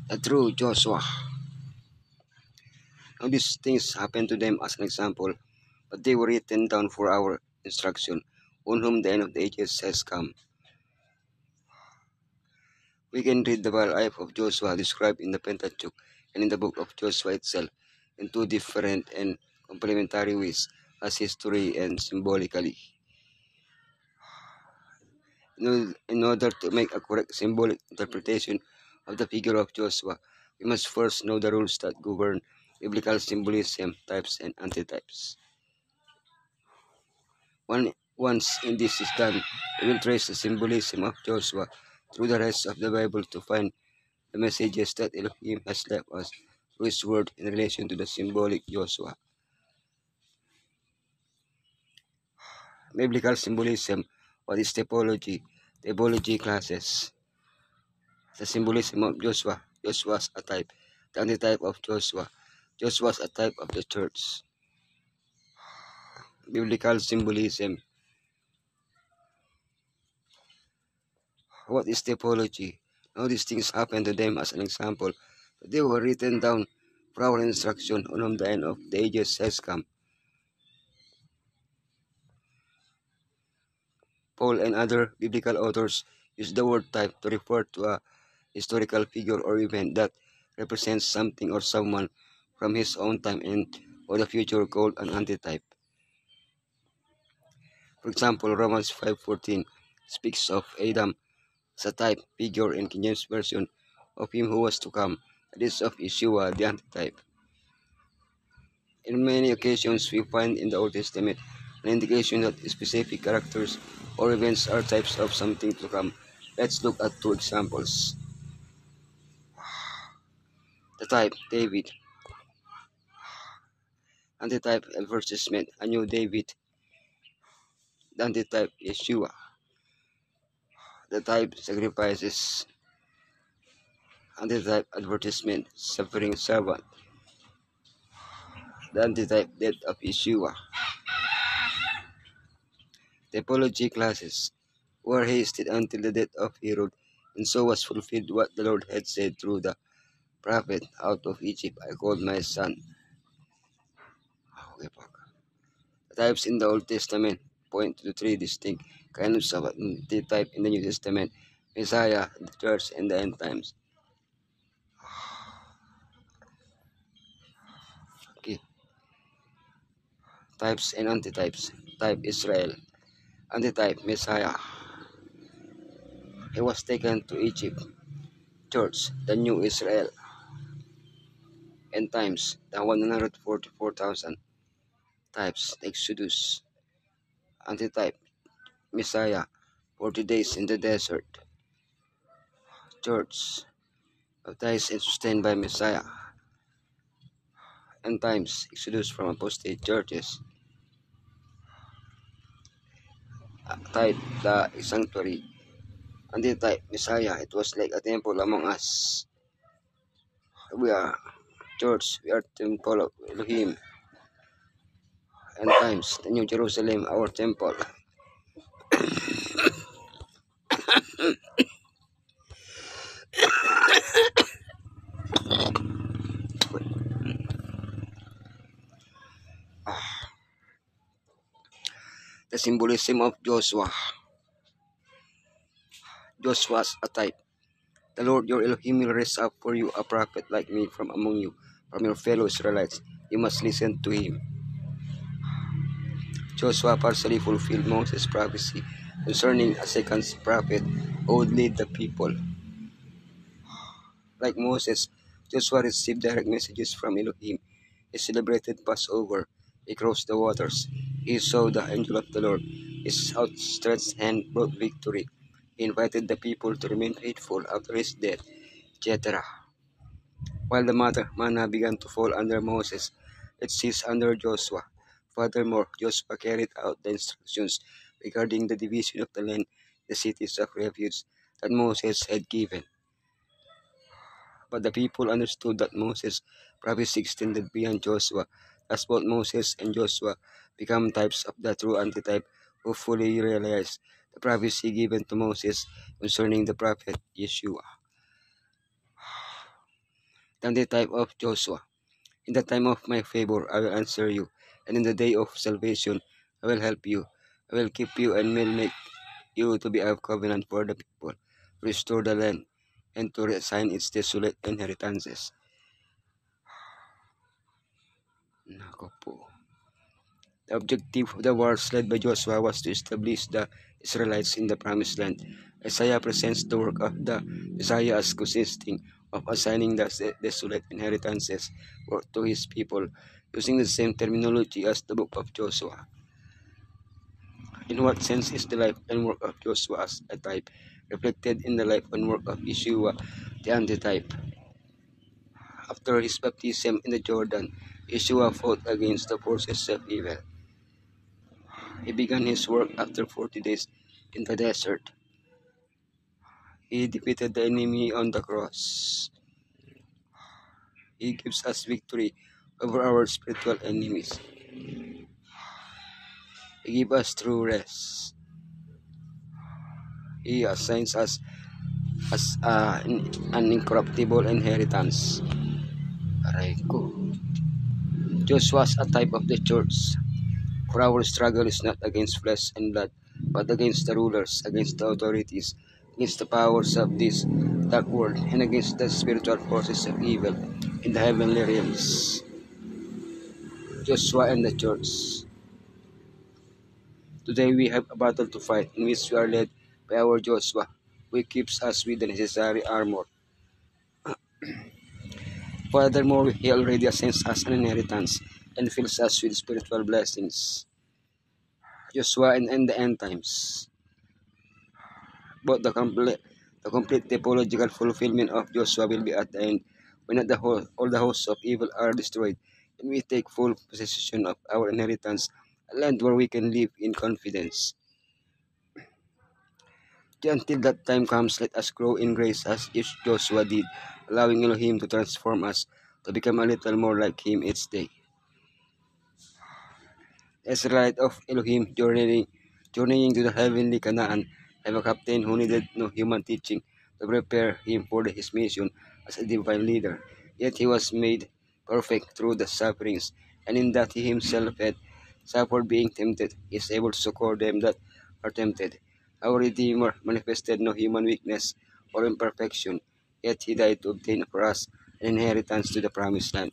the true Joshua. Now these things happened to them as an example, but they were written down for our instruction, on whom the end of the ages has come. We can read the life of Joshua described in the Pentateuch and in the book of Joshua itself in two different and complementary ways, as history and symbolically. In order to make a correct symbolic interpretation of the figure of Joshua, we must first know the rules that govern biblical symbolism, types, and antitypes. Once this is done, we will trace the symbolism of Joshua through the rest of the Bible to find the messages that Elohim has left us through His word in relation to the symbolic Joshua. Biblical symbolism. What is typology? Typology classes. The symbolism of Joshua. Joshua's a type. The antitype of Joshua. Joshua's a type of the church. Biblical symbolism. What is typology? Now these things happened to them as an example, but they were written down for our instruction, on whom the end of the ages has come. Paul and other biblical authors use the word type to refer to a historical figure or event that represents something or someone from his own time and or the future, called an antitype. For example, Romans 5:14 speaks of Adam as a type, figure, in King James Version, of him who was to come, that is, of Yeshua, the antitype. In many occasions, we find in the Old Testament an indication that specific characters or events are types of something to come. Let's look at two examples. The type, David. Antitype, advertisement, a new David. The antitype, Yeshua. The type, sacrifices. Antitype, advertisement, suffering servant. The antitype, death of Yeshua. Typology classes were hasted until the death of Herod, and so was fulfilled what the Lord had said through the prophet, out of Egypt I called my son. Okay, the types in the Old Testament point to three distinct kinds of antitype in the New Testament: Messiah, the church, and the end times. Okay. Types and antitypes. Type, Israel. Antitype, Messiah. He was taken to Egypt. Church, the new Israel. End times, the 144,000. Types, Exodus. Antitype, Messiah, 40 days in the desert. Church, baptized and sustained by Messiah. End times, Exodus from apostate churches. Type, the sanctuary. Antitype, Messiah, it was like a temple among us. We are church, we are temple of Elohim. End times, the New Jerusalem, our temple. The symbolism of Joshua. Joshua's a type. The Lord your Elohim will raise up for you a prophet like me from among you, from your fellow Israelites. You must listen to him. Joshua partially fulfilled Moses' prophecy concerning a second prophet who would lead the people. Like Moses, Joshua received direct messages from Elohim. He celebrated Passover. He crossed the waters. He saw the angel of the Lord. His outstretched hand brought victory. He invited the people to remain faithful after his death, etc. While the manna began to fall under Moses, it ceased under Joshua. Furthermore, Joshua carried out the instructions regarding the division of the land, the cities of refuge that Moses had given. But the people understood that Moses' prophecy extended beyond Joshua, as both Moses and Joshua become types of the true antitype who fully realized the prophecy given to Moses concerning the prophet Yeshua. the antitype of Joshua. In the time of my favor I will answer you, and in the day of salvation I will help you. I will keep you and will make you to be a covenant for the people, to restore the land, and to reassign its desolate inheritances. Nako po. The objective of the wars led by Joshua was to establish the Israelites in the Promised Land. Isaiah presents the work of the Messiah as consisting of assigning the desolate inheritances to his people, using the same terminology as the book of Joshua. In what sense is the life and work of Joshua as a type reflected in the life and work of Yeshua, the antitype? After his baptism in the Jordan, Yeshua fought against the forces of evil. He began his work after 40 days in the desert. He defeated the enemy on the cross. He gives us victory over our spiritual enemies. He gives us true rest. He assigns us as an incorruptible inheritance. Aray ko. Joshua was a type of the church. For our struggle is not against flesh and blood, but against the rulers, against the authorities, against the powers of this dark world, and against the spiritual forces of evil in the heavenly realms. Joshua and the church. Today we have a battle to fight in which we are led by our Joshua, who keeps us with the necessary armor. Furthermore, he already assigns us an inheritance and fills us with spiritual blessings. Joshua and the end times. Both the complete typological fulfillment of Joshua will be at the end, when all the hosts of evil are destroyed, and we take full possession of our inheritance, a land where we can live in confidence. Until that time comes, let us grow in grace as Joshua did, allowing Elohim to transform us to become a little more like him each day. Israelite of Elohim journeying to the heavenly Canaan, have a captain who needed no human teaching to prepare him for his mission as a divine leader. Yet he was made perfect through the sufferings, and in that he himself had suffered being tempted, he is able to succor them that are tempted. Our Redeemer manifested no human weakness or imperfection, yet he died to obtain for us an inheritance to the promised land.